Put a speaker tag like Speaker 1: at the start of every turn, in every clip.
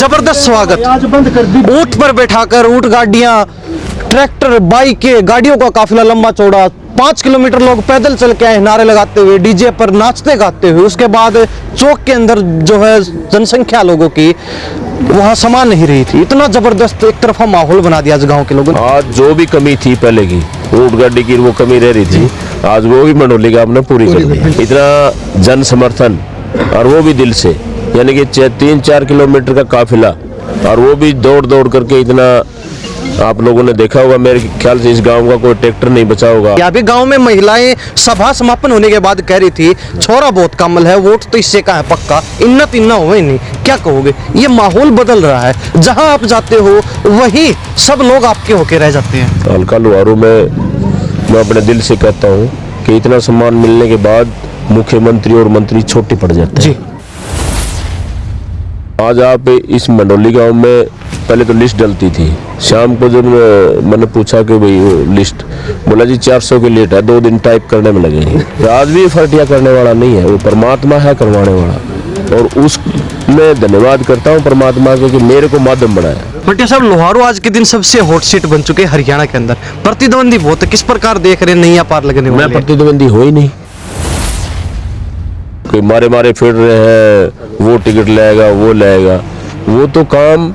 Speaker 1: जबरदस्त स्वागत। ऊंट पर बैठाकर ऊंट गाड़ियां, ट्रैक्टर, बाइकें, गाड़ियों का काफिला लंबा चौड़ा 5 किलोमीटर लोग पैदल चल के आए, नारे लगाते हुए, डीजे पर नाचते गाते हुए। उसके बाद चौक के अंदर जो है जनसंख्या लोगों की वहाँ समा नहीं रही थी। इतना जबरदस्त एक तरफा माहौल बना दिया आज गांव के लोगों ने।
Speaker 2: आज जो भी कमी थी पहले की ऊंट गाड़ी की वो कमी रह रही थी, आज वो भी मंडोली गांव ने पूरी कर दी। इतना जन समर्थन और वो भी दिल से, यानी कि 3-4 किलोमीटर का काफिला, और वो भी दौड़ दौड़ करके इतना। आप लोगों ने देखा होगा, मेरे ख्याल से इस गांव का कोई ट्रैक्टर नहीं बचा होगा।
Speaker 1: यहाँ भी गांव में महिलाएं सभा समापन होने के बाद कह रही थी छोरा बहुत कमल है, वोट तो इससे का है पक्का, इन्ना तिन्ना हुए नहीं। क्या कहोगे, ये माहौल बदल रहा है। जहां आप जाते हो वही सब लोग आपके होके रह जाते हैं।
Speaker 2: हल्का लुहारू में मैं अपने दिल से कहता हूँ कि इतना सम्मान मिलने के बाद मुख्यमंत्री और मंत्री छोटे पड़ जाते हैं। आज आप इस मंडोली गांव में पहले तो लिस्ट डलती थी, शाम को जब मैंने पूछा कि भाई वो लिस्ट, बोला जी 400 की लेट है, 2 दिन टाइप करने में लगेंगे। आज भी फर्टिया करने वाला नहीं है, वो परमात्मा है करवाने वाला, और उसमें धन्यवाद करता हूँ परमात्मा के कि मेरे को माध्यम बनाया।
Speaker 1: फटिया साहब, लोहारू आज के दिन सबसे हॉट सीट बन चुके हैं हरियाणा के अंदर। प्रतिद्वंदी बहुत है, किस प्रकार देख रहे हैं नैया पार लगने वाले?
Speaker 2: मैं प्रतिद्वंदी हो ही नहीं, कोई मारे मारे फिर रहे हैं, वो टिकट लाएगा वो लाएगा। वो तो काम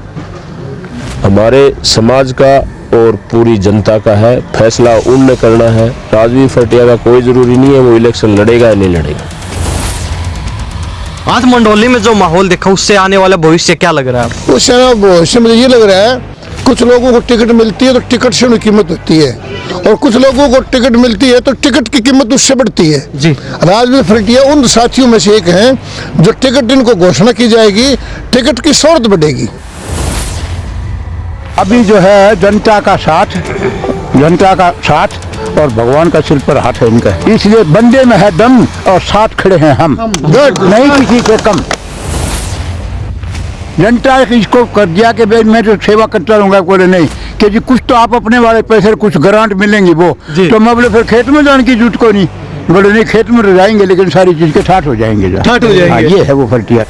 Speaker 2: हमारे समाज का और पूरी जनता का है, फैसला उनने करना है। राजवीर फटिया का कोई जरूरी नहीं है वो इलेक्शन लड़ेगा या नहीं लड़ेगा।
Speaker 1: आज मंडोली में जो माहौल देखा, उससे आने वाला भविष्य क्या लग रहा है आपको?
Speaker 3: उससे भविष्य मुझे ये लग रहा है, कुछ लोगों को टिकट मिलती है तो टिकट से उनकी कीमत होती है, और कुछ लोगों को टिकट मिलती है तो टिकट की कीमत उससे बढ़ती है
Speaker 1: जी।
Speaker 3: राजवीर फटिया उन साथियों में से एक हैं जो टिकट इनको घोषणा की जाएगी, टिकट की शोहरत बढ़ेगी।
Speaker 4: अभी जो है जनता का साथ और भगवान का सिर पर हाथ है इनका, इसलिए बंदे में है दम और साथ खड़े हैं हम, नहीं किसी के कम। जनता इसको कर दिया कि भाई मैं तो सेवा करता रहूंगा, बोले नहीं कि जी कुछ तो आप अपने वाले पैसे कुछ ग्रांट मिलेंगी वो, तो मैं बोले फिर खेत में जाने की जरूरत को नहीं, बोले नहीं खेत में तो जाएंगे लेकिन सारी चीज के ठाठ हो जाएंगे। हाँ, ये है वो फटिया।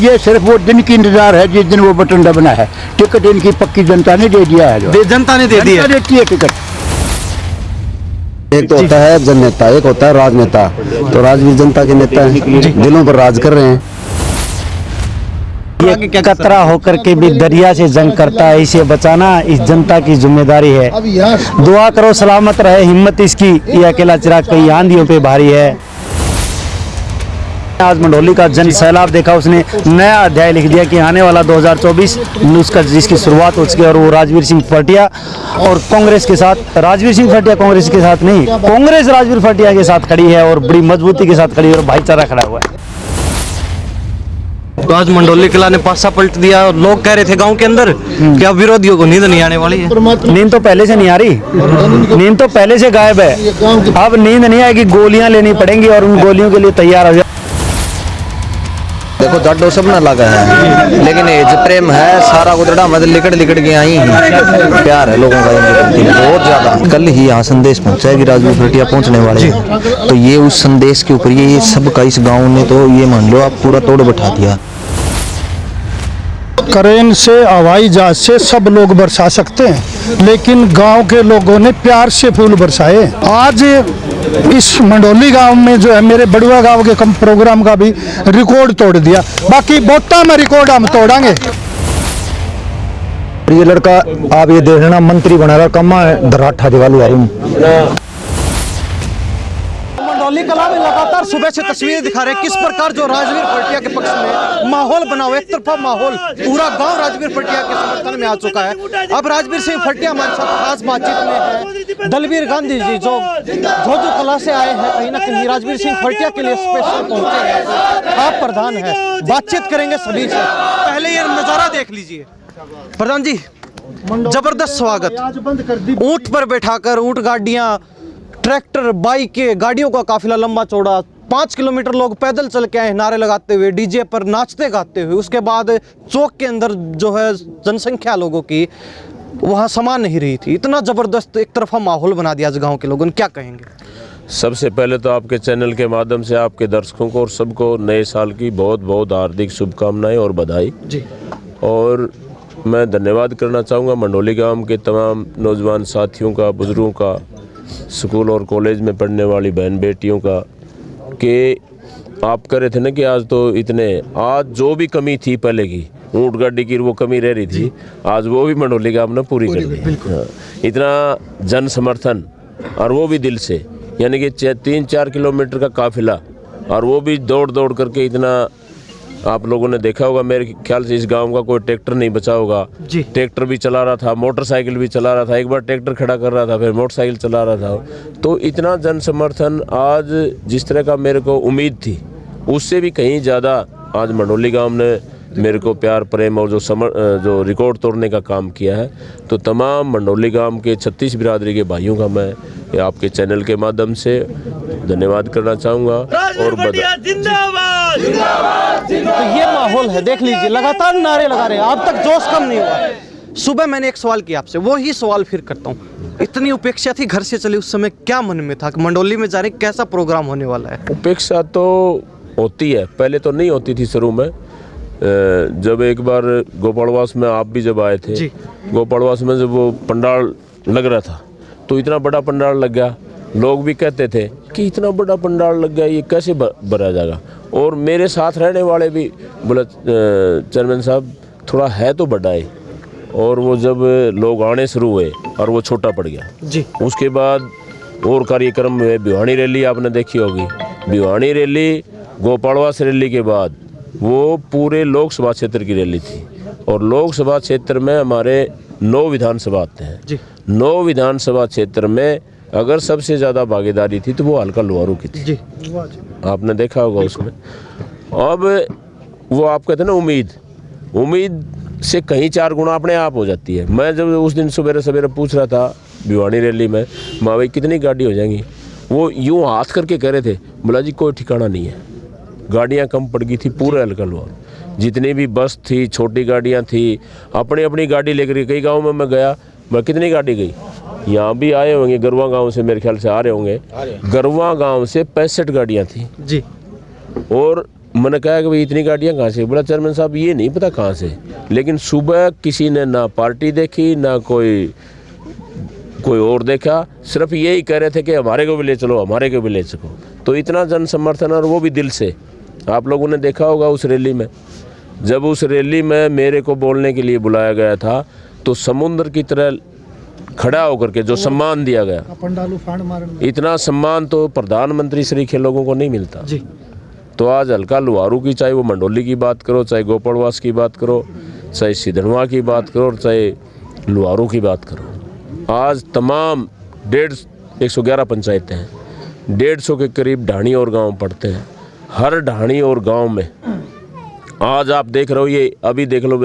Speaker 4: ये सिर्फ वो दिन की इंतजार है जिस दिन वो बटन दबना है। टिकट इनकी पक्की जनता ने दे दिया है, जो
Speaker 1: जनता ने दे दिया,
Speaker 4: देती है टिकट।
Speaker 5: एक तो होता है जननेता, एक होता है राजनेता। तो राजवीर जनता के नेता हैं, दिलों पर राज कर रहे हैं।
Speaker 6: ये कतरा होकर के भी दरिया से जंग करता है, इसे बचाना इस जनता की जिम्मेदारी है। दुआ करो सलामत रहे हिम्मत इसकी, ये अकेला चिराग कई आंधियों पे भारी है। आज मंडोली का जन सैलाब देखा, उसने नया अध्याय लिख दिया कि आने वाला 2024 उसका जिसकी शुरुआत हो चुकी है, और वो राजवीर सिंह फटिया और कांग्रेस के साथ। राजवीर सिंह फटिया कांग्रेस के साथ नहीं, कांग्रेस राजवीर फटिया के साथ खड़ी है और बड़ी मजबूती के साथ खड़ी है और भाईचारा खड़ा हुआ है।
Speaker 1: तो आज मंडोली किला ने पासा पलट दिया, और लोग कह रहे थे गांव के अंदर कि अब विरोधियों को नींद नहीं आने वाली है।
Speaker 6: नींद तो पहले से नहीं आ रही, नींद तो पहले से गायब है। अब नींद नहीं आएगी, गोलियां लेनी पड़ेंगी और उन गोलियों के लिए तैयार हो जाए।
Speaker 5: देखो जाडो सब ना लगा है, लेकिन एज प्रेम है सारा गुजरा मत लिकड़ के आई हैं। प्यार है लोगों का बहुत ज्यादा। कल ही यहाँ संदेश पहुंचाएगी राजवीर फटिया पहुंचने वाले हैं, तो ये उस संदेश के ऊपर ये सब का इस गांव ने तो ये मान लो आप पूरा तोड़ बैठा दिया।
Speaker 3: क्रेन से, हवाई जहाज से सब लोग बरसा सकते हैं, लेकिन गांव के लोगों ने प्यार से फूल बरसाए। आज इस मंडोली गांव में जो है मेरे बड़ुआ गांव के प्रोग्राम का भी रिकॉर्ड तोड़ दिया। बाकी बोटा में रिकॉर्ड हम तोड़ेंगे।
Speaker 5: ये लड़का आप ये देख लेना मंत्री बना रहा, कमा है धराठा दिवाली आई हूँ।
Speaker 1: मंडोली कला में लगातार सुबह से तस्वीरें दिखा रहे हैं किस प्रकार जो राजवीर फटिया के पक्ष में माहौल बना हुआ है। एक तरफा माहौल, पूरा गांव राजवीर फटिया के समर्थन में आ चुका है। अब राजवीर सिंह फटिया हमारे साथ खास बातचीत में है। दलवीर गांधी जी जो कला से आए हैं, कहीं ना कहीं राजवीर सिंह फटिया के लिए स्पेशल पहुंचे हैं। आप प्रधान है, बातचीत करेंगे सभी से। पहले ये नजारा देख लीजिए प्रधान जी, जबरदस्त स्वागत। ऊंट पर बैठाकर ऊंट गाड़ियां, ट्रैक्टर, बाइकें, गाड़ियों का काफिला लंबा चौड़ा 5 किलोमीटर लोग पैदल चल के आए, नारे लगाते हुए, डीजे पर नाचते गाते हुए। उसके बाद चौक के अंदर जो है जनसंख्या लोगों की वहाँ समा नहीं रही थी। इतना जबरदस्त एक तरफा माहौल बना दिया आज गांव के लोगों ने। क्या कहेंगे?
Speaker 2: सबसे पहले तो आपके चैनल के माध्यम से आपके दर्शकों को और सबको नए साल की बहुत बहुत हार्दिक शुभकामनाएं और बधाई
Speaker 1: जी।
Speaker 2: और मैं धन्यवाद करना चाहूँगा मंडोली गांव के तमाम नौजवान साथियों का, बुजुर्गों का, स्कूल और कॉलेज में पढ़ने वाली बहन बेटियों का, कि आप कह रहे थे ना कि आज तो इतने, आज जो भी कमी थी पहले की ऊँट गाड़ी की वो कमी रह रही थी, आज वो भी मंडोली गांव ने पूरी कर दी। हाँ, इतना जन समर्थन और वो भी दिल से, यानी कि 3-4 किलोमीटर का काफिला, और वो भी दौड़ दौड़ करके इतना। आप लोगों ने देखा होगा, मेरे ख्याल से इस गांव का कोई ट्रैक्टर नहीं बचा होगा। ट्रैक्टर भी चला रहा था, मोटरसाइकिल भी चला रहा था, एक बार ट्रैक्टर खड़ा कर रहा था, फिर मोटरसाइकिल चला रहा था। तो इतना जन समर्थन आज जिस तरह का मेरे को उम्मीद थी उससे भी कहीं ज़्यादा आज मंडोली गांव ने मेरे को प्यार प्रेम और जो रिकॉर्ड तोड़ने का काम किया है। तो तमाम मंडोली गांव के 36 बिरादरी के भाइयों का मैं आपके चैनल के माध्यम से धन्यवाद करना चाहूँगा और
Speaker 1: तो ये माहौल है, देख लीजिए, लगातार नारे लगा रहे हैं, अब तक जोश कम नहीं हुआ। सुबह मैंने एक सवाल किया आपसे, वो ही सवाल फिर करता हूँ। इतनी उपेक्षा थी घर से चली, उस समय क्या मन में था कि मंडोली में जा रहे, कैसा प्रोग्राम होने वाला है?
Speaker 2: उपेक्षा तो होती है, पहले तो नहीं होती थी शुरू में। जब एक बार गोपालवास में आप भी जब आए थे, गोपालवास में जब वो पंडाल लग रहा था तो इतना बड़ा पंडाल लग गया, लोग भी कहते थे कि इतना बड़ा पंडाल लग गया, ये कैसे भरा जाएगा। और मेरे साथ रहने वाले भी बोला, चेयरमैन साहब थोड़ा है तो बड़ा है। और वो जब लोग आने शुरू हुए और वो छोटा पड़ गया जी। उसके बाद और कार्यक्रम हुए, भिवानी रैली आपने देखी होगी, भिवानी रैली गोपालवास रैली के बाद वो पूरे लोकसभा क्षेत्र की रैली थी। और लोकसभा क्षेत्र में हमारे 9 विधानसभा आते हैं जी। 9 विधानसभा क्षेत्र में अगर सबसे ज़्यादा भागीदारी थी तो वो हल्का लोहारू की थी जी। आपने देखा होगा उसमें। अब वो आप कहते हैं ना, उम्मीद से कहीं 4 गुना अपने आप हो जाती है। मैं जब उस दिन सवेरे पूछ रहा था भिवानी रैली में, माँ भाई कितनी गाड़ी हो जाएंगी, वो यूँ हाथ करके कह रहे थे, बोला जी कोई ठिकाना नहीं है, गाड़ियाँ कम पड़ गई थी, पूरा हल्का लोहारू। जितनी भी बस थी, छोटी गाड़ियाँ थी, अपनी गाड़ी लेकर कई गाँव में मैं गया, मैं कितनी गाड़ी गई। यहाँ भी आए होंगे गरवा गांव से, मेरे ख्याल से आ रहे होंगे, गरवा गांव से 65 गाड़ियाँ थी जी। और मैंने कहा कि भाई इतनी गाड़ियाँ कहाँ से? बोला चेयरमैन साहब ये नहीं पता कहाँ से, लेकिन सुबह किसी ने ना पार्टी देखी ना कोई और देखा, सिर्फ यही कह रहे थे कि हमारे को भी ले चलो, हमारे को भी ले चलो। तो इतना जन समर्थन, और वो भी दिल से। आप लोगों ने देखा होगा उस रैली में, जब उस रैली में मेरे को बोलने के लिए बुलाया गया था तो समुद्र की तरह खड़ा होकर के जो सम्मान दिया गया, इतना सम्मान तो प्रधानमंत्री श्री के लोगों को नहीं मिलता जी। तो आज हल्का लोहारू की, चाहे वो मंडोली की बात करो, चाहे गोपालवास की बात करो, चाहे सिधनवा की बात करो, और चाहे लोहारू की बात करो, आज तमाम 111 पंचायतें हैं, 150 के करीब ढाणी और गांव पड़ते हैं। हर ढाणी और गांव में आज आप देख रहे हो, ये अभी देख लो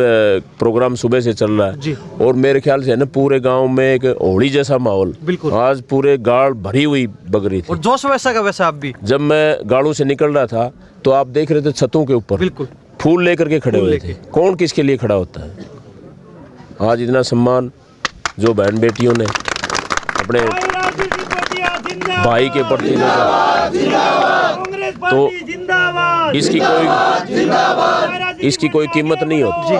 Speaker 2: प्रोग्राम सुबह से चल रहा है जी। और मेरे ख्याल से है ना पूरे गांव में एक होली जैसा माहौल, आज पूरे गाड़ भरी हुई बग रही थी, और जोश वैसा का वैसा। आप भी जब मैं गाड़ों से निकल रहा था तो आप देख रहे थे छतों के ऊपर फूल लेकर के खड़े हुए थे। कौन किसके लिए खड़ा होता है? आज इतना सम्मान जो बहन बेटियों ने अपने भाई के प्रति, तो इसकी कोई कीमत नहीं होती।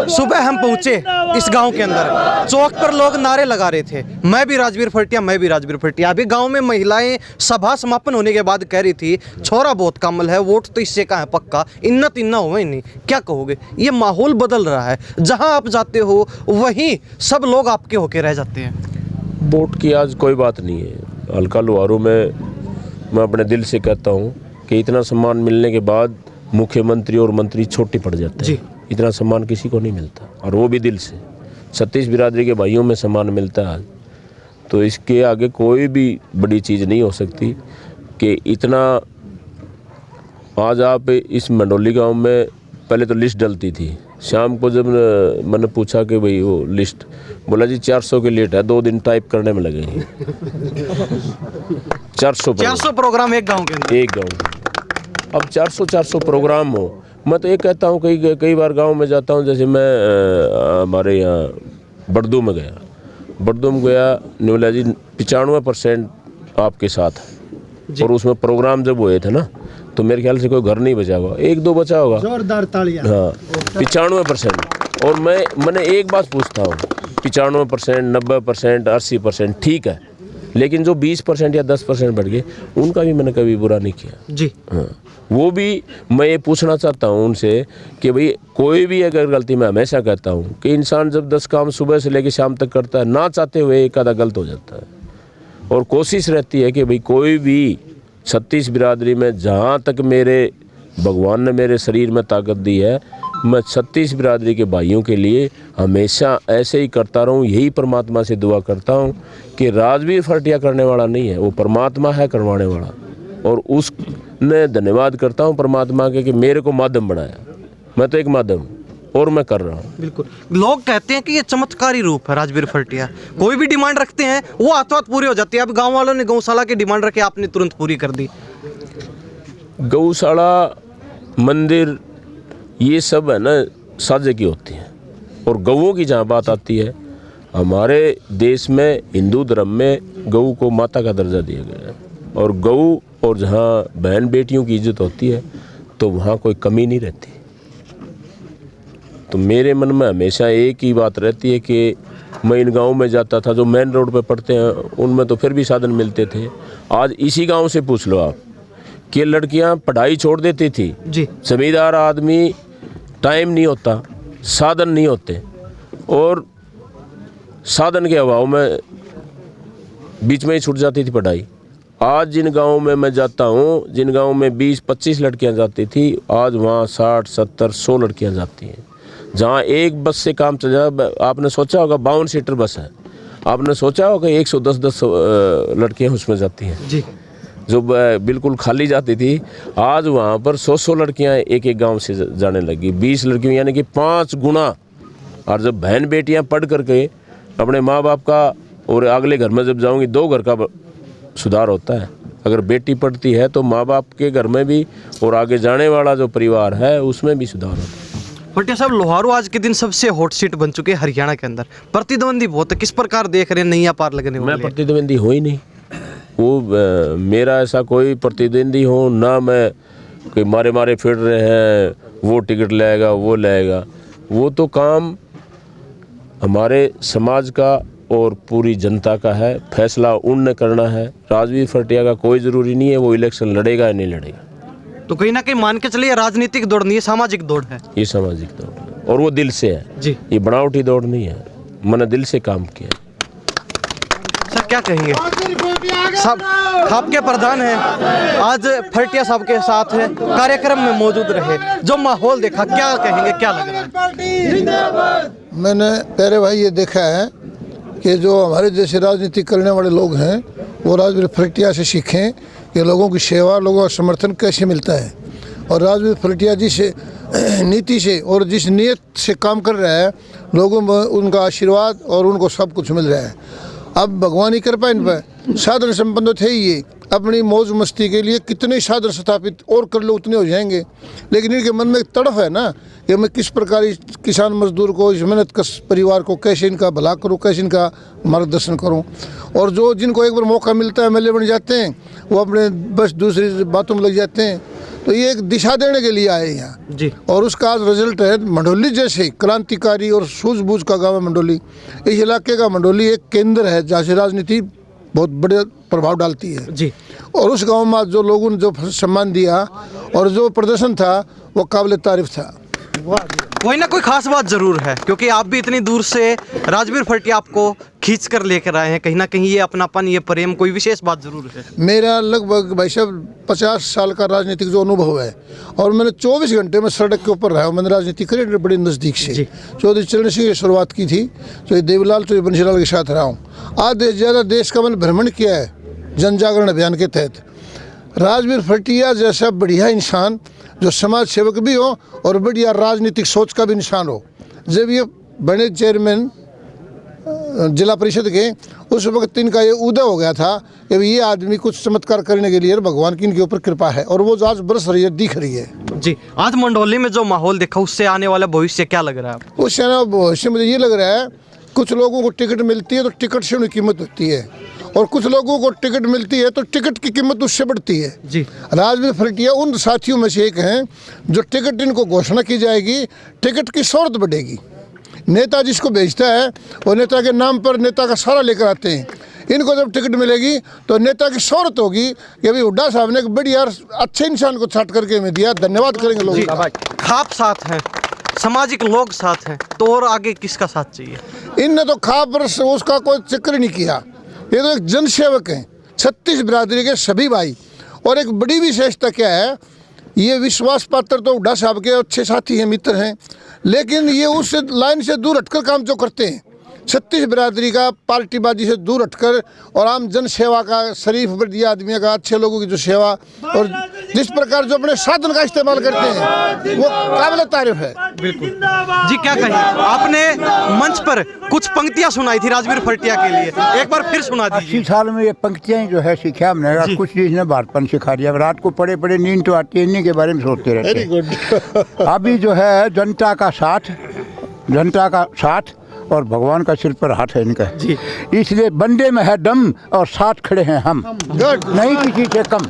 Speaker 1: सुबह हम पहुंचे इस गांव के अंदर, चौक पर लोग नारे लगा रहे थे, मैं भी राजवीर फटिया, मैं भी राजवीर फटिया। अभी गांव में महिलाएं सभा समापन होने के बाद कह रही थी, छोरा बहुत कमल है, वोट तो इससे का है पक्का, इन्ना हुए नहीं। क्या कहोगे? ये माहौल बदल रहा है, जहां आप जाते हो वहीं सब लोग आपके होके रह जाते हैं।
Speaker 2: वोट की आज कोई बात नहीं है। हल्का लोहारू में मैं अपने दिल से कहता हूँ कि इतना सम्मान मिलने के बाद मुख्यमंत्री और मंत्री छोटे पड़ जाते हैं। इतना सम्मान किसी को नहीं मिलता, और वो भी दिल से। 36 बिरादरी के भाइयों में सम्मान मिलता है आज, तो इसके आगे कोई भी बड़ी चीज़ नहीं हो सकती कि इतना। आज आप इस मंडोली गांव में पहले तो लिस्ट डलती थी, शाम को जब मैंने पूछा कि भाई वो लिस्ट, बोला जी 400 की लिस्ट है, 2 दिन टाइप करने में लगेंगे। 400 प्रोग्राम एक गांव के, एक गांव। अब 400 प्रोग्राम हो, मैं तो ये कहता हूँ कई बार गांव में जाता हूँ, जैसे मैं हमारे यहाँ बड़दू में गया, बरदुम गया न्यूला जी 95% आपके साथ है। और उसमें प्रोग्राम जब हुए थे ना तो मेरे ख्याल से कोई घर नहीं बचा होगा, 1-2 बचा होगा।
Speaker 3: जोरदार तालियां।
Speaker 2: हाँ 95%। और मैंने एक बात पूछता हूँ, 95%, 90%, 80% ठीक है, लेकिन जो 20% या 10% बढ़ गए उनका भी मैंने कभी बुरा नहीं किया
Speaker 1: जी।
Speaker 2: हाँ, वो भी मैं ये पूछना चाहता हूँ उनसे कि भाई कोई भी अगर गलती, मैं हमेशा कहता हूँ कि इंसान जब 10 काम सुबह से लेकर शाम तक करता है, ना चाहते हुए एक आधा गलत हो जाता है। और कोशिश रहती है कि भाई कोई भी 36 बिरादरी में जहाँ तक मेरे भगवान ने मेरे शरीर में ताकत दी है, मैं 36 बिरादरी के भाइयों के लिए हमेशा ऐसे ही करता रहूं। यही परमात्मा से दुआ करता हूं कि राजवीर फरटिया करने वाला नहीं है, वो परमात्मा है करवाने वाला। और उसने धन्यवाद करता हूं परमात्मा के कि मेरे को माध्यम बनाया। मैं तो एक माध्यम हूं और मैं कर रहा हूं।
Speaker 1: बिल्कुल, लोग कहते हैं कि ये चमत्कारी रूप है राजवीर फरटिया। कोई भी डिमांड रखते हैं वो हाथों हाथ पूरी हो जाती है। अब गाँव वालों ने गौशाला की डिमांड रखी, आपने तुरंत पूरी कर दी।
Speaker 2: गौशाला, मंदिर, ये सब है ना साजे की होती है। और गऊओं की जहाँ बात आती है, हमारे देश में हिंदू धर्म में गऊ को माता का दर्जा दिया गया है। और गऊ और जहाँ बहन बेटियों की इज्जत होती है तो वहाँ कोई कमी नहीं रहती। तो मेरे मन में हमेशा एक ही बात रहती है कि मैं इन गाँव में जाता था जो मेन रोड पे पड़ते हैं, उनमें तो फिर भी साधन मिलते थे। आज इसी गाँव से पूछ लो आप कि लड़कियां पढ़ाई छोड़ देती थी
Speaker 1: जी।
Speaker 2: जमींदार आदमी, टाइम नहीं होता, साधन नहीं होते, और साधन के अभाव में बीच में ही छूट जाती थी पढ़ाई। आज जिन गाँव में मैं जाता हूँ, जिन गाँव में 20-25 लड़कियां जाती थी, आज वहाँ 60, 70, 100 लड़कियां जाती हैं। जहाँ एक बस से काम चल जाए, आपने सोचा होगा 52 सीटर बस है, आपने सोचा होगा 110 लड़कियाँ उसमें जाती हैं
Speaker 1: जी।
Speaker 2: जो बिल्कुल खाली जाती थी, आज वहाँ पर 100 लड़कियाँ एक एक गांव से जाने लगी। 20 लड़कियों यानी कि 5 गुना। और जब बहन बेटियाँ पढ़ करके अपने माँ बाप का और अगले घर में जब जाऊँगी, 2 घर का सुधार होता है। अगर बेटी पढ़ती है तो माँ बाप के घर में भी और आगे जाने वाला जो परिवार है उसमें भी सुधार होता है।
Speaker 1: फरटिया साहब, लोहारू आज के दिन सबसे हॉट सीट बन चुके हैं हरियाणा के अंदर। प्रतिद्वंदी बहुत है, किस प्रकार देख रहे हैं नैया पार लगने वाले?
Speaker 2: मैं प्रतिद्वंदी हो ही नहीं, वो मेरा ऐसा कोई प्रतिद्वंदी हो ना। मैं कोई मारे फिर रहे हैं वो टिकट लाएगा वो लाएगा, वो तो काम हमारे समाज का और पूरी जनता का है। फैसला उनने करना है। राजवीर फरटिया का कोई ज़रूरी नहीं है वो इलेक्शन लड़ेगा या नहीं लड़ेगा।
Speaker 1: तो कहीं ना कहीं मान के चलिए राजनीतिक दौड़ नहीं है, सामाजिक दौड़ है।
Speaker 2: ये सामाजिक दौड़ है और वो दिल से है
Speaker 1: जी।
Speaker 2: ये बनावटी दौड़ नहीं है, मैंने दिल से काम किया।
Speaker 1: सर क्या कहेंगे? साहब आपके प्रधान हैं, आज फरटिया साहब के साथ है, कार्यक्रम में मौजूद रहे, जो माहौल देखा, क्या कहेंगे, क्या लग रहा है?
Speaker 7: मैंने प्यारे भाई ये देखा है कि जो हमारे जैसे राजनीति करने वाले लोग हैं वो राजवीर फरटिया से सीखें कि लोगों की सेवा, लोगों का समर्थन कैसे मिलता है। और राजवीर फरटिया जी से नीति से और जिस नीयत से काम कर रहा है, लोगों में उनका आशीर्वाद और उनको सब कुछ मिल रहा है। अब भगवान की कृपा इन पर साधन संपन्न थे, ये अपनी मौज मस्ती के लिए कितने साधन स्थापित और कर लो उतने हो जाएंगे, लेकिन इनके मन में एक तड़फ है ना कि मैं किस प्रकार इस किसान मजदूर को, इस मेहनत कश परिवार को कैसे इनका भला करूं, कैसे इनका मार्गदर्शन करूं। और जो जिनको एक बार मौका मिलता है एमएलए बन जाते हैं, वो अपने बस दूसरी बातों में लग जाते हैं। तो ये एक दिशा देने के लिए आए यहाँ
Speaker 1: जी।
Speaker 7: और उसका आज रिजल्ट है। मंडोली जैसे क्रांतिकारी और सूझबूझ का गाँव है मंडोली। इस इलाके का मंडोली एक केंद्र है जहाँ से राजनीति बहुत बड़े प्रभाव डालती है
Speaker 1: जी।
Speaker 7: और उस गांव में जो लोगों ने जो सम्मान दिया और जो प्रदर्शन था वो काबिल तारीफ था।
Speaker 1: कोई ना कोई खास बात जरूर है, क्योंकि आप भी इतनी दूर से राजवीर फरटिया आपको खींच कर लेकर आए हैं। कहीं ना कहीं ये अपनापन, ये प्रेम, कोई विशेष बात जरूर है।
Speaker 7: मेरा लगभग भाई साहब 50 साल का राजनीतिक जो अनुभव है और मैंने 24 घंटे में सड़क के ऊपर रहा हूँ। मैंने राजनीति करी बड़ी नज़दीक से। चौधरी चरण सिंह की शुरुआत की थी, तो देवीलाल तो बंशीलाल के साथ रहा हूँ। आधे ज़्यादा देश का मैंने भ्रमण किया है जन जागरण अभियान के तहत। राजवीर फरटिया जैसा बढ़िया इंसान जो समाज सेवक भी हो और बढ़िया राजनीतिक सोच का भी इंसान हो, जब ये बने चेयरमैन जिला परिषद के, उस वक्त इनका ये उदय हो गया था कि ये आदमी कुछ चमत्कार करने के लिए भगवान की इनके ऊपर कृपा है और वो जो आज बरस रही है, दिख रही है।
Speaker 1: जी। आज मंडोली में जो माहौल देखा, उससे आने वाला भविष्य क्या लग रहा है आपको?
Speaker 7: उससे भविष्य मुझे ये लग रहा है कुछ लोगों को टिकट मिलती है तो टिकट से उनकी कीमत होती है, और कुछ लोगों को टिकट मिलती है तो टिकट की कीमत उससे बढ़ती है
Speaker 1: जी।
Speaker 7: राजवीर फरटिया उन साथियों में से एक हैं जो टिकट इनको घोषणा की जाएगी, टिकट की शोहरत बढ़ेगी। नेता जिसको भेजता है वो नेता के नाम पर नेता का सारा लेकर आते हैं। इनको जब टिकट मिलेगी तो नेता की शोहरत होगी कि अभी हुड्डा साहब ने एक बढ़िया अच्छे इंसान को छाट करके हमें दिया, धन्यवाद करेंगे लोग।
Speaker 1: खाप साथ हैं, सामाजिक लोग साथ हैं, तो और आगे किसका साथ चाहिए?
Speaker 7: इनने तो खाप पर उसका कोई जिक्र नहीं किया। ये तो एक जनसेवक हैं, 36 बिरादरी के सभी भाई। और एक बड़ी विशेषता क्या है, ये विश्वास पात्र तो हुड्डा साहब के अच्छे साथी हैं, मित्र हैं, लेकिन ये उस लाइन से दूर हटकर काम जो करते हैं, 36 बिरादरी का पार्टीबाजी से दूर हटकर और आम जन सेवा का, शरीफ बढ़िया आदमियों का, अच्छे लोगों की जो सेवा और जिस प्रकार जो अपने साधन का इस्तेमाल करते हैं वो काबिल तारीफ है।
Speaker 1: बिल्कुल जी, क्या कहें? आपने मंच पर कुछ पंक्तियां सुनाई थी राजवीर फरटिया के लिए, एक बार फिर सुना
Speaker 4: 80
Speaker 1: दीजिए।
Speaker 4: साल में ये पंक्तियाँ जो है सीखा हमने, कुछ चीज़ ने भारतपन सिखा दिया। रात को पड़े पड़े नींद तो आती है, इन्हीं के बारे में सोचते रहते हैं। अभी जो है जनता का साथ और भगवान का सिर पर हाथ है इनका जी। इसलिए बंदे में है दम और साथ खड़े हैं हम, नहीं किसी से कम,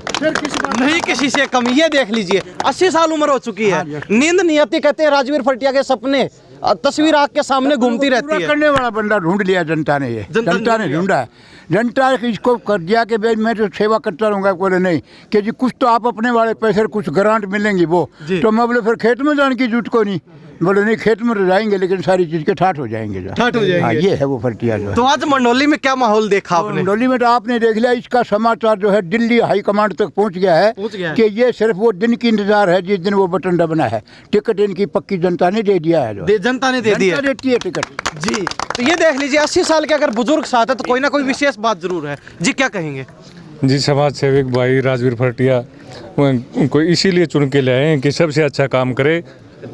Speaker 1: नहीं किसी से कम। ये देख लीजिए, 80 साल उम्र हो चुकी है, नींद नहीं आती, कहते हैं राजवीर फरटिया के सपने तस्वीर आग के सामने घूमती रहती है।
Speaker 4: करने वाला बंदा ढूंढ लिया जनता ने, ये जनता ने ढूंढा है। जनता इसको कर दिया कि भाई मैं तो सेवा करता रहूँगा, बोले नहीं कि जी कुछ तो आप अपने वाले पैसे कुछ ग्रांट मिलेंगी वो, तो मैं बोले फिर खेत में जाने की जरूरत को नहीं, बोले नहीं खेत में जाएंगे लेकिन सारी चीज़ के ठाठ हो जाएंगे,
Speaker 1: ठाठ हो जाएंगे।
Speaker 4: हाँ, ये है वो फरटिया जो।
Speaker 1: तो आज मंडोली में क्या माहौल देखा आपने?
Speaker 4: मंडोली में तो आपने देख लिया, इसका समाचार जो है दिल्ली हाई कमांड तक पहुंच गया है कि ये सिर्फ वो दिन की इंतजार है जिस दिन वो बटन दबना है। टिकट इनकी पक्की जनता ने दे दिया है, जो
Speaker 1: जनता ने दे दिया,
Speaker 4: देती है टिकट
Speaker 1: जी। तो ये देख लीजिए, 80 साल के अगर बुजुर्ग साथ है तो कोई ना कोई विशेष बात जरूर है जी। क्या कहेंगे?
Speaker 8: जी, समाज सेवक भाई राजवीर फरटिया उनको इसीलिए चुन के ले आए हैं कि सबसे अच्छा काम करे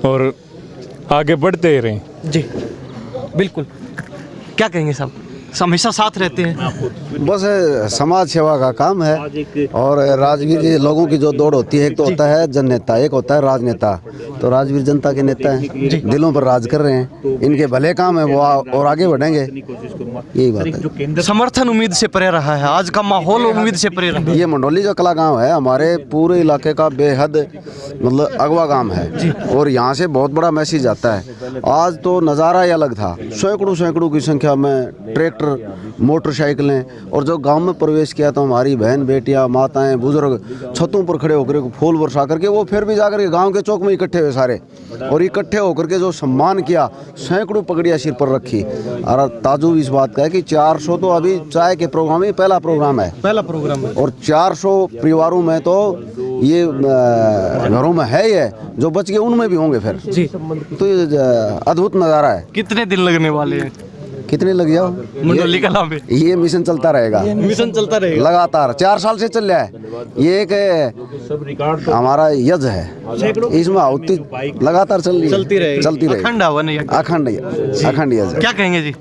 Speaker 8: और आगे बढ़ते ही रहें
Speaker 1: जी। बिल्कुल, क्या कहेंगे साहब? हमेशा साथ रहते हैं,
Speaker 9: बस समाज सेवा का काम है। और राजवीर जी लोगों की जो दौड़ होती है, एक तो होता है जन नेता, एक होता है राजनेता। तो राजवीर जनता के नेता हैं, दिलों पर राज कर रहे हैं, इनके भले काम है वो और आगे बढ़ेंगे, यही बात है।
Speaker 1: समर्थन उम्मीद से परे रहा है, आज का माहौल उम्मीद से परे रहा है।
Speaker 9: ये मंडोली जो कला गांव है हमारे पूरे इलाके का बेहद मतलब अगवा गांव है, और यहाँ से बहुत बड़ा मैसेज आता है। आज तो नज़ारा ही अलग था, सैकड़ों की संख्या में ट्रैक्टर, मोटरसाइकिलें, और जो गांव में प्रवेश किया तो हमारी बहन बेटियां, माताएं, बुजुर्ग छतों पर खड़े होकर फूल बरसा करके वो फिर भी जाकर के गांव के चौक में इकट्ठे हुए सारे, और इकट्ठे होकर के जो सम्मान किया, सैकड़ों पगड़ियां सिर पर रखी। और ताजुब इस बात का है कि 400 तो अभी चाय के प्रोग्राम में पहला प्रोग्राम है, और 400 परिवारों में तो ये घरों में है, ये जो बच गए उनमें भी होंगे फिर जी। तो ये अद्भुत नज़ारा है।
Speaker 1: कितने दिन लगने वाले हैं?
Speaker 9: कितने लग जाओ
Speaker 1: मंडोली कला में?
Speaker 9: ये मिशन चलता रहेगा,
Speaker 1: मिशन चलता रहेगा
Speaker 9: लगातार 4 साल से चल रहा है। ये एक हमारा यज्ञ है, इसमें आहुति लगातार चलती रहेगी, अखंड यज्ञ।
Speaker 1: क्या कहेंगे जी?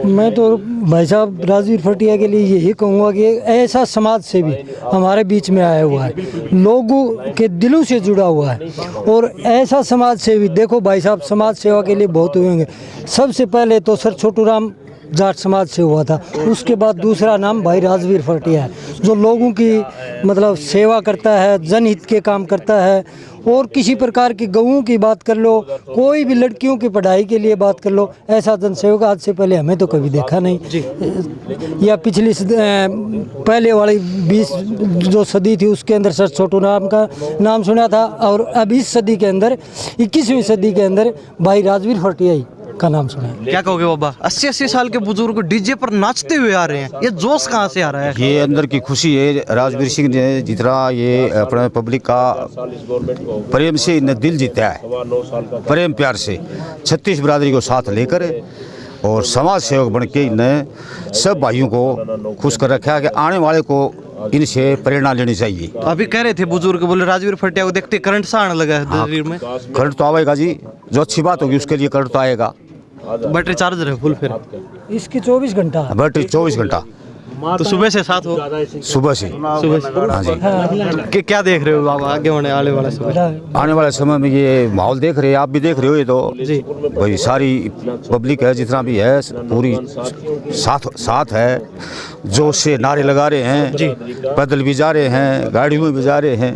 Speaker 10: मैं तो भाई साहब राजवीर फरटिया के लिए यही कहूँगा कि ऐसा समाज सेवी हमारे बीच में आया हुआ है, लोगों के दिलों से जुड़ा हुआ है, और ऐसा समाज सेवी देखो भाई साहब, समाज सेवा के लिए बहुत हुए होंगे। सबसे पहले तो सर छोटू जाट समाज से हुआ था, उसके बाद दूसरा नाम भाई राजवीर फरटिया है, जो लोगों की मतलब सेवा करता है, जनहित के काम करता है। और किसी प्रकार की गऊँ की बात कर लो, कोई भी लड़कियों की पढ़ाई के लिए बात कर लो, ऐसा जनसेवक आज से पहले हमें तो कभी देखा नहीं। या पिछली पहले वाली 20 जो सदी थी उसके अंदर सर छोटू का नाम सुना था, और अब इस सदी के अंदर 21वीं सदी के अंदर भाई राजवीर फरटिया ही का नाम सुना है।
Speaker 1: क्या कहोगे बाबा? 80 साल के बुजुर्ग डीजे पर नाचते हुए आ रहे हैं, ये जोश कहाँ से आ रहा है?
Speaker 11: ये अंदर की खुशी है। राजवीर सिंह ने जितना ये अपने पब्लिक का प्रेम से इन्हें दिल जीता है, प्रेम प्यार से 36 बिरादरी को साथ लेकर और समाज सेवक बन के इन्हें सब भाइयों को खुश कर रखा है कि आने वाले को इनसे प्रेरणा लेनी चाहिए।
Speaker 1: अभी कह रहे थे बुजुर्ग, बोले राजवीर फरटिया को देखते करंट सा आने लगा है शरीर में।
Speaker 11: करंट तो आएगा जी, जो अच्छी बात होगी उसके लिए करंट तो आएगा।
Speaker 1: बैटरी चार्जर है फुल? फिर
Speaker 10: इसकी 24 घंटा
Speaker 11: बैटरी 24 घंटा।
Speaker 1: तो सुबह से साथ हो?
Speaker 11: सुबह से। हाँ जी।
Speaker 1: क्या देख रहे हो आप आगे आने वाला समय?
Speaker 11: आने वाले समय में ये माहौल देख रहे हैं, आप भी देख रहे हो, ये तो भाई सारी पब्लिक है जितना भी है पूरी साथ है, जोश से नारे लगा रहे हैं, पैदल भी जा रहे हैं, गाड़ियों में भी जा रहे हैं,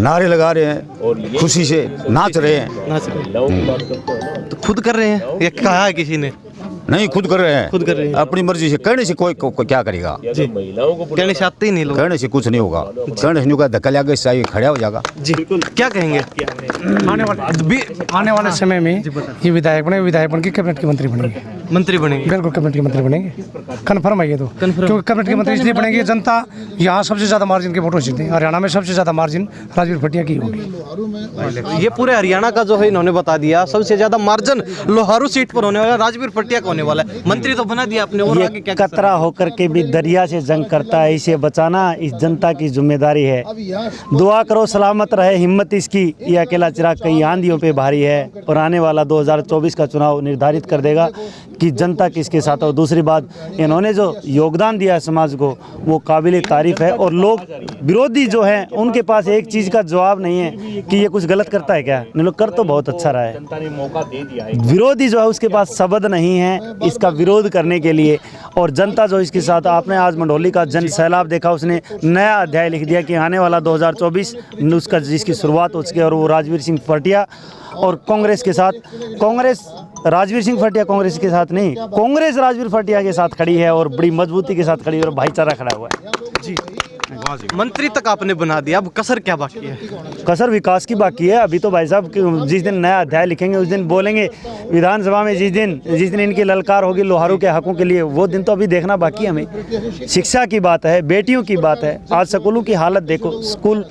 Speaker 11: नारे लगा रहे हैं, खुशी से नाच रहे हैं।
Speaker 1: तो खुद कर रहे हैं या कहा है किसी ने?
Speaker 11: नहीं, खुद कर रहे हैं,
Speaker 1: खुद कर रहे हैं
Speaker 11: अपनी मर्जी से। कहने से कोई क्या करेगा?
Speaker 1: कहने से आते ही नहीं लोग।
Speaker 11: कहने से कुछ नहीं होगा, कहने से नहीं होगा, धक्का लगा इससे खड़ा हो जाएगा।
Speaker 1: जी क्या कहेंगे?
Speaker 3: आने वाले समय में ये विधायक बन के कैबिनेट के मंत्री बनेंगे। बिल्कुल कैबिनेट के मंत्री बनेंगे, कन्फर्म है ये तो। क्योंकि कैबिनेट के मंत्री इसलिए बनेंगे, जनता यहाँ सबसे ज्यादा मार्जिन के वोटों जीते हैं। हरियाणा में सबसे ज्यादा मार्जिन राजवीर भटिया की होगी।
Speaker 1: ये पूरे हरियाणा का जो है इन्होंने बता दिया, सबसे ज्यादा मार्जिन लोहारू सीट पर होने वाला, राजवीर भटिया का होने वाला है। मंत्री तो बना दिया आपने, और आगे क्या?
Speaker 6: कतरा होकर के भी दरिया से जंग करता है, इसे बचाना इस जनता की जिम्मेदारी है। दुआ करो सलामत रहे हिम्मत इसकी, ये अकेला चिराग कई आंधियों पे भारी है। और आने वाला 2024 का चुनाव निर्धारित कर देगा कि जनता किसके साथ है। और दूसरी बात, इन्होंने जो योगदान दिया है समाज को, वो काबिल तारीफ है। और लोग विरोधी जो हैं उनके पास एक चीज़ का जवाब नहीं है कि ये कुछ गलत करता है क्या। नहीं, लोग कर तो बहुत अच्छा रहा है। विरोधी जो है उसके पास शब्द नहीं है इसका विरोध करने के लिए। और जनता जो इसके साथ, आपने आज मंडोली का जन सैलाब देखा, उसने नया अध्याय लिख दिया कि आने वाला 2024 उसका जिसकी शुरुआत हो चुकी है। और वो राजवीर सिंह भटिया और कांग्रेस के साथ, कांग्रेस राजवीर सिंह भटिया कांग्रेस के साथ नहीं, कांग्रेस राजवीर भटिया के साथ खड़ी है और बड़ी मजबूती के साथ खड़ी है और भाईचारा खड़ा हुआ है।
Speaker 1: जी मंत्री तक आपने बना दिया, अब कसर क्या बाकी है?
Speaker 6: कसर विकास की बाकी है। अभी तो भाई साहब जिस दिन नया अध्याय लिखेंगे उस दिन बोलेंगे विधानसभा में, जिस दिन इनकी ललकार होगी लोहारू के हकों के लिए, वो दिन तो अभी देखना बाकी है हमें। शिक्षा की बात है, बेटियों की बात है। आज स्कूलों की हालत देखो, स्कूल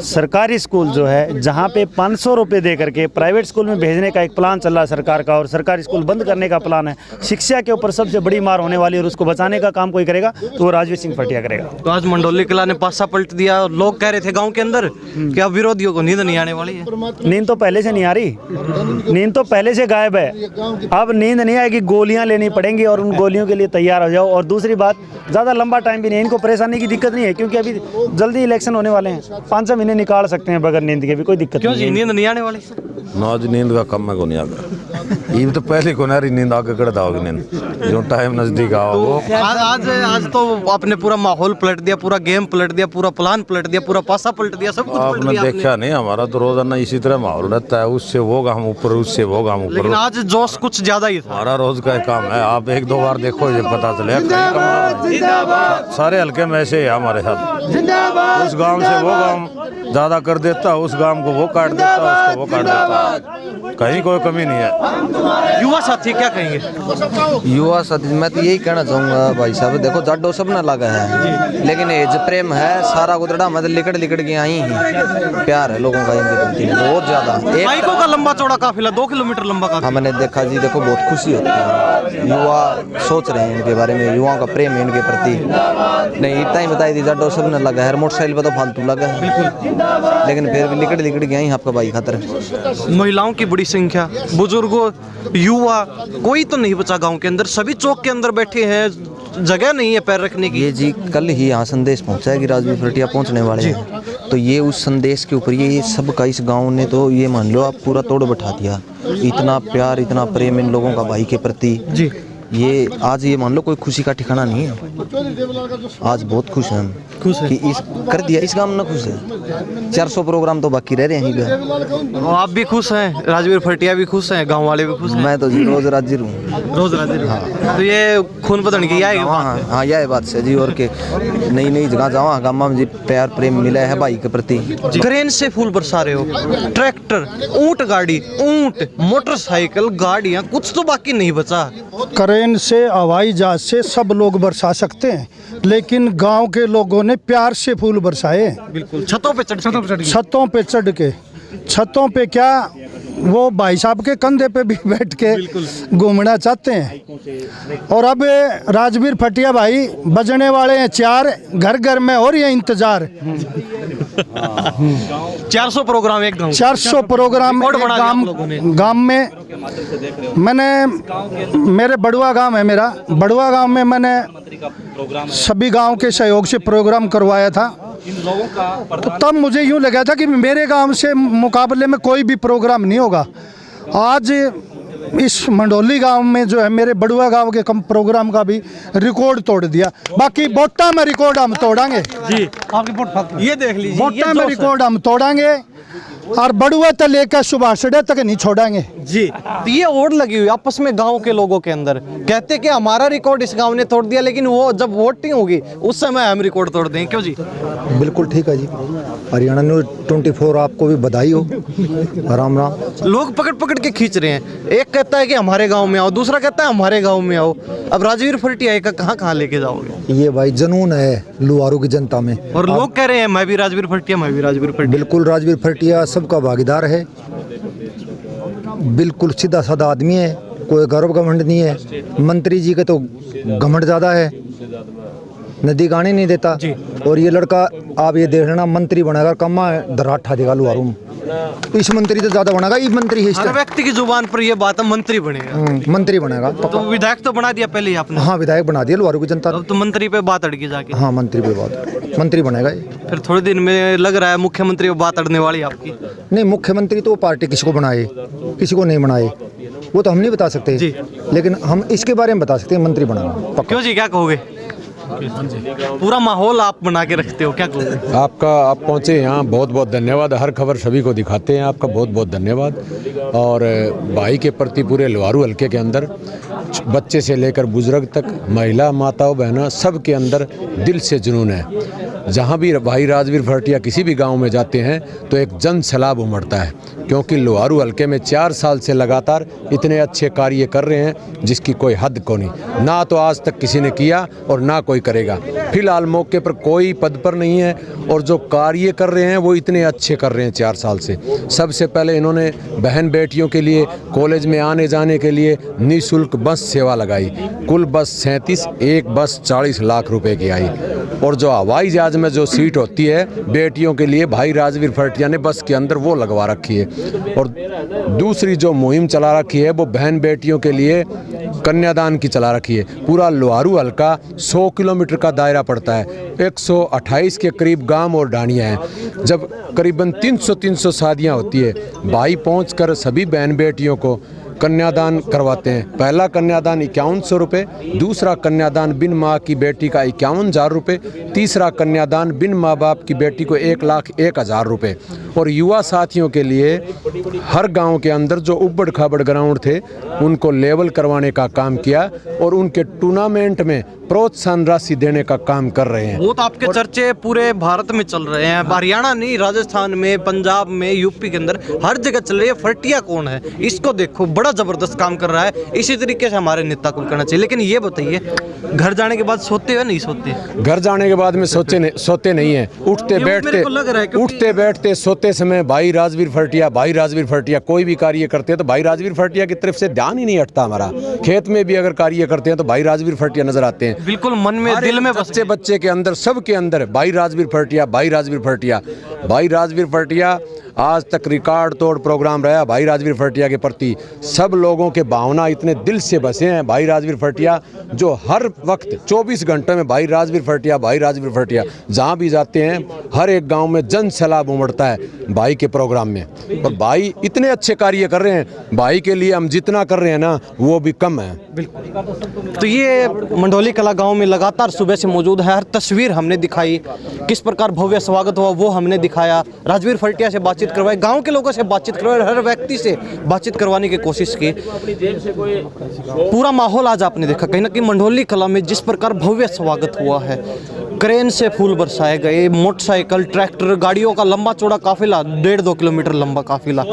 Speaker 6: सरकारी स्कूल जो है जहाँ पे 500 रुपये दे करके प्राइवेट स्कूल में भेजने का एक प्लान चल रहा है सरकार का, और सरकारी स्कूल बंद करने का प्लान है। शिक्षा के ऊपर सबसे बड़ी मार होने वाली है और उसको बचाने का काम कोई करेगा तो वो राजवीर सिंह भटिया करेगा।
Speaker 1: तो आज मंडोली किला ने पासा पलट दिया। लोग कह रहे थे गांव के अंदर कि अब विरोधियों को नींद नहीं आने वाली है।
Speaker 6: नींद तो पहले से नहीं आ रही, नींद तो पहले से गायब है। अब नींद नहीं आएगी, गोलियां लेनी पड़ेंगी और उन गोलियों के लिए तैयार हो जाओ। और दूसरी बात, ज़्यादा लंबा टाइम भी नहीं, इनको परेशानी की दिक्कत नहीं है क्योंकि अभी जल्दी इलेक्शन होने वाले हैं। 5 महीने निकाल सकते हैं बगैर नींद के भी, कोई दिक्कत नहीं है।
Speaker 1: नींद नहीं आने वाली?
Speaker 12: नौज नींद का कम है को नहीं आकर, ये तो पहले को नारी नींद आके करता होगी नींद जो टाइम नजदीक आओ।
Speaker 1: तो आज तो आपने पूरा माहौल पलट दिया, पूरा गेम पलट दिया, पूरा प्लान पलट दिया, पूरा पासा पलट दिया, सब कुछ पलट दिया।
Speaker 12: आपने देखा नहीं, हमारा तो रोजाना इसी तरह माहौल रहता है, उससे वो काम ऊपर, उससे वो काम ऊपर।
Speaker 1: लेकिन आज जोश कुछ ज्यादा ही था।
Speaker 12: हमारा रोज का काम है, आप 1-2 बार देखो ये पता चलेगा। सारे हल्के में ऐसे है हमारे साथ, उस गांव से वो गांव ज्यादा कर देता, उस गांव को वो काट देता, उसको वो काट देता, कहीं कोई कमी नहीं है।
Speaker 1: युवा साथी क्या कहेंगे?
Speaker 5: युवा साथी मैं तो यही कहना चाहूँगा भाई साहब, देखो जाडो सब ना लगा है, लेकिन एज प्रेम है सारा गुदड़ा मतलब लिकड़ के आई ही प्यार है लोगों का इनके प्रति बहुत ज्यादा।
Speaker 1: बाइकों का लंबा चौड़ा काफिला 2 किलोमीटर लंबा काफिला।
Speaker 5: हाँ मैंने देखा जी, देखो बहुत खुशी होती है, युवा सोच रहे हैं इनके बारे में, युवाओं का प्रेम है इनके प्रति। नहीं इतना ही बताई दी, जाडो सब न लगा है, मोटरसाइकिल पर तो फालतू लगा है बिल्कुल, लेकिन फिर भी लिकड़ के आई आपका भाई खातर।
Speaker 1: महिलाओं की बड़ी संख्या, बुजुर्गों, युवा, कोई तो नहीं बचा गांव के अंदर, सभी चौक के अंदर बैठे हैं, जगह नहीं है पैर रखने की।
Speaker 5: ये जी कल ही यहाँ संदेश पहुँचा है कि राजवीर भटिया पहुँचने वाले हैं, तो ये उस संदेश के ऊपर ये सबका इस गांव ने तो ये मान लो आप पूरा तोड़ बैठा दिया। इतना प्यार, इतना प्रेम इन लोगों का भाई के प्रति जी। ये आज ये मान लो कोई खुशी का ठिकाना नहीं है, आज बहुत खुश हैं हम, खुश है कि इस कर दिया इस गांव में खुश है। 400 प्रोग्राम तो बाकी रह रहे हैं।
Speaker 1: आप भी खुश हैं, राजवीर भटिया भी खुश हैं, गांव वाले भी खुश हैं?
Speaker 5: मैं तो जी रोज राजिर हूँ,
Speaker 1: रोज राजिर। हाँ। तो ये खून बदन की आएगी।
Speaker 5: हाँ यह बात से जी, और के नई जगह जावा गाँव में जी प्यार प्रेम मिला है भाई के प्रति।
Speaker 1: क्रेन से फूल बरसा रहे हो, ट्रैक्टर, ऊंट गाड़ी, ऊंट, मोटरसाइकिल, गाड़ियाँ, कुछ तो बाकी नहीं बचा।
Speaker 3: क्रेन से, हवाई जहाज से सब लोग बरसा सकते हैं, लेकिन गांव के लोगों ने प्यार से फूल बरसाए। बिल्कुल छतों पे चढ़ के छतों पे क्या, वो भाई साहब के कंधे पे भी बैठ के घूमना चाहते हैं। और अब राजवीर भटिया भाई बजने वाले हैं 4, घर घर में और ये इंतजार।
Speaker 1: 400 प्रोग्राम एक गांव,
Speaker 3: 400 प्रोग्राम गांव में। मैंने, मेरे बड़ुआ गांव है मेरा, बड़ुआ गांव में मैंने सभी गांव के सहयोग से प्रोग्राम करवाया था। तो तब मुझे यूँ लगा था कि मेरे गांव से मुकाबले में कोई भी प्रोग्राम नहीं होगा। आज इस मंडोली गांव में जो है मेरे बड़ुआ गांव के कम प्रोग्राम का भी रिकॉर्ड तोड़ दिया। बाकी बोटा में रिकॉर्ड हम तोड़ांगे जी, आपकी ये देख लीजिए, बोटा में रिकॉर्ड हम तोड़ांगे और बड़ुआ तक लेकर सुभाषड़े तक नहीं छोड़ेंगे
Speaker 1: जी। तो ये ओढ़ लगी हुई आपस में गांव के लोगों के अंदर, कहते कि हमारा रिकॉर्ड इस गांव ने तोड़ दिया, लेकिन वो जब वोटिंग होगी उस समय हम रिकॉर्ड तोड़ देंगे। क्यों जी?
Speaker 13: बिल्कुल ठीक है जी। हरियाणा न्यूज़ 24 आपको भी बधाई हो। राम राम।
Speaker 1: लोग पकड़ पकड़ के खींच रहे हैं, एक कहता है कि हमारे गांव में आओ, दूसरा कहता है हमारे गांव में आओ। अब राजवीर फर्टिया का कहाँ कहाँ लेके जाओगे?
Speaker 13: ये भाई जुनून है लुहारू की जनता में,
Speaker 1: और लोग कह रहे हैं मैं भी राजवीर फर्टिया, मैं भी राजवीर फर्टिया।
Speaker 13: बिल्कुल राजवीर फर्टिया सबका भागीदार है, बिल्कुल सीधा साधा आदमी है, कोई गर्व घमंड नहीं है। मंत्री जी के तो घमंड ज़्यादा है, नदी गाने नहीं देता। और ये लड़का आप ये देख लेना मंत्री बनेगा, कमा दराठा देगा लुहारू में। इस मंत्री तो ज्यादा बनेगा, ये मंत्री है।
Speaker 1: हर व्यक्ति की जुबान पर ये बात है मंत्री बनेगा।
Speaker 13: मंत्री बनेगा।
Speaker 1: तो विधायक तो बना दिया पहले ही आपने?
Speaker 13: हाँ विधायक बना दिया लुहारू की जनता।
Speaker 1: अब तो मंत्री पे बात अड़की जाके।
Speaker 13: हाँ मंत्री पे बात, मंत्री बनेगा ये।
Speaker 1: फिर थोड़े दिन में लग रहा है मुख्यमंत्री पे बात अड़ने वाली आपकी।
Speaker 13: नहीं, मुख्यमंत्री तो पार्टी किसी को बनाए किसी को नहीं बनाए वो तो हम नहीं बता सकते जी, लेकिन हम इसके बारे में बता सकते हैं मंत्री बनाना।
Speaker 1: क्यों जी, क्या कहोगे? पूरा माहौल आप बना के रखते हो, क्या कहोगे?
Speaker 14: आपका आप पहुँचे यहाँ, बहुत बहुत धन्यवाद। हर खबर सभी को दिखाते हैं, आपका बहुत बहुत धन्यवाद। और भाई के प्रति पूरे लुहारू हल्के के अंदर बच्चे से लेकर बुजुर्ग तक, महिला माताओं बहनों सब के अंदर दिल से जुनून है। जहाँ भी भाई राजवीर फर्टिया किसी भी गांव में जाते हैं तो एक जन सैलाब उमड़ता है, क्योंकि लुहारू हल्के में 4 साल से लगातार इतने अच्छे कार्य कर रहे हैं जिसकी कोई हद को नहीं, ना तो आज तक किसी ने किया और ना कोई करेगा। फिलहाल मौके पर कोई पद पर नहीं है और जो कार्य कर रहे हैं वो इतने अच्छे कर रहे हैं 4 साल से। सबसे पहले इन्होंने बहन बेटियों के लिए कॉलेज में आने जाने के लिए निःशुल्क बस सेवा लगाई। कुल बस 37, एक बस 40 लाख रुपए की आई। और जो हवाई जहाज में जो सीट होती है बेटियों के लिए भाई राजवीर फर्टिया ने बस के अंदर वो लगवा रखी है। और दूसरी जो मुहिम चला रखी है वो बहन बेटियों के लिए कन्यादान की चला रखी है। पूरा लुहारू हल्का 100 किलोमीटर का दायरा पड़ता है, 128 के करीब गांव और ढाणियाँ हैं। जब करीबन 300 शादियाँ होती है, भाई पहुँचकर सभी बहन बेटियों को कन्यादान करवाते हैं। पहला कन्यादान 5100 रुपये, दूसरा कन्यादान बिन माँ की बेटी का 51,000 रुपये, तीसरा कन्यादान बिन माँ बाप की बेटी को 1,01,000 रुपये। और युवा साथियों के लिए हर गांव के अंदर जो उबड़ खाबड़ ग्राउंड थे उनको लेवल करवाने का काम किया और उनके टूर्नामेंट में प्रोत्साहन राशि देने का काम कर रहे हैं।
Speaker 1: वो तो आपके चर्चे पूरे भारत में चल रहे हैं, हरियाणा नहीं, राजस्थान में, पंजाब में, यूपी के अंदर हर जगह चल रही है। फर्टिया कौन है इसको देखो, बड़ा जबरदस्त काम कर रहा है। इसी तरीके से हमारे नेता को करना चाहिए। लेकिन ये बताइए, घर जाने के बाद सोते हो नहीं सोते?
Speaker 14: घर जाने के बाद में सोते नहीं है, उठते बैठते सोते समय भाई राजवीर फर्टिया कोई भी कार्य करते हैं तो भाई राजवीर फर्टिया की तरफ से ध्यान ही नहीं हटता। हमारा खेत में भी अगर कार्य करते हैं तो भाई राजवीर फर्टिया नजर आते हैं।
Speaker 1: बिल्कुल मन में, दिल में,
Speaker 14: बच्चे के अंदर, सब के अंदर भाई राजवीर फर्टिया आज तक रिकॉर्ड तोड़ प्रोग्राम रहा भाई राजवीर फर्टिया के प्रति। सब लोगों के भावना इतने दिल से बसे हैं भाई राजवीर फर्टिया, जो हर वक्त 24 घंटे में भाई राजवीर फर्टिया जहाँ भी जाते हैं हर एक गांव में जन सैलाब उमड़ता है भाई के प्रोग्राम में। और भाई इतने अच्छे कार्य कर रहे हैं, भाई के लिए हम जितना कर रहे हैं ना वो भी कम है।
Speaker 1: बिल्कुल। तो ये मंडोली कला गांव में लगातार सुबह से मौजूद है, हर तस्वीर हमने दिखाई, किस प्रकार भव्य स्वागत हुआ वो हमने दिखाया, राजवीर फर्टिया से बातचीत करवाई, गांव के लोगों से बातचीत करवाई, हर व्यक्ति से बातचीत करवाने की कोशिश की। पूरा माहौल आज आपने देखा, कहीं ना कहीं मंडोली कला में जिस प्रकार भव्य स्वागत हुआ है, क्रेन से फूल बरसाए गए, मोटरसाइकिल, ट्रैक्टर, गाड़ियों का लंबा चौड़ा काफिला, 1.5-2 किलोमीटर लंबा काफिला,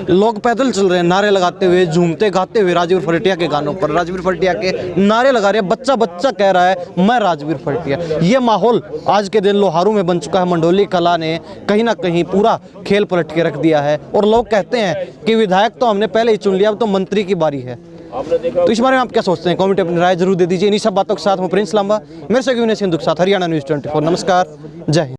Speaker 1: लोग पैदल चल रहे हैं, नारे लगाते हुए, झूमते गाते हुए राजवीर फर्टिया के गानों पर, राजवीर फर्टिया के नारे लगा रहे हैं। बच्चा कह रहा है मैं राजवीर फर्टिया। ये माहौल आज के दिन लोहारू में बन चुका है। मंडोली कला ने कहीं ना कहीं पूरा खेल पलट के रख दिया है और लोग कहते हैं कि विधायक तो हमने पहले ही चुन लिया, अब तो मंत्री की बारी है। तो इस बारे में आप क्या सोचते हैं? कमेंट अपनी राय जरूर दे दीजिए। इन्हीं सब बातों के साथ मैं प्रिंस लांबा, मेरे से सिंधु के साथ हरियाणा न्यूज़ 24। नमस्कार, जय हिंद।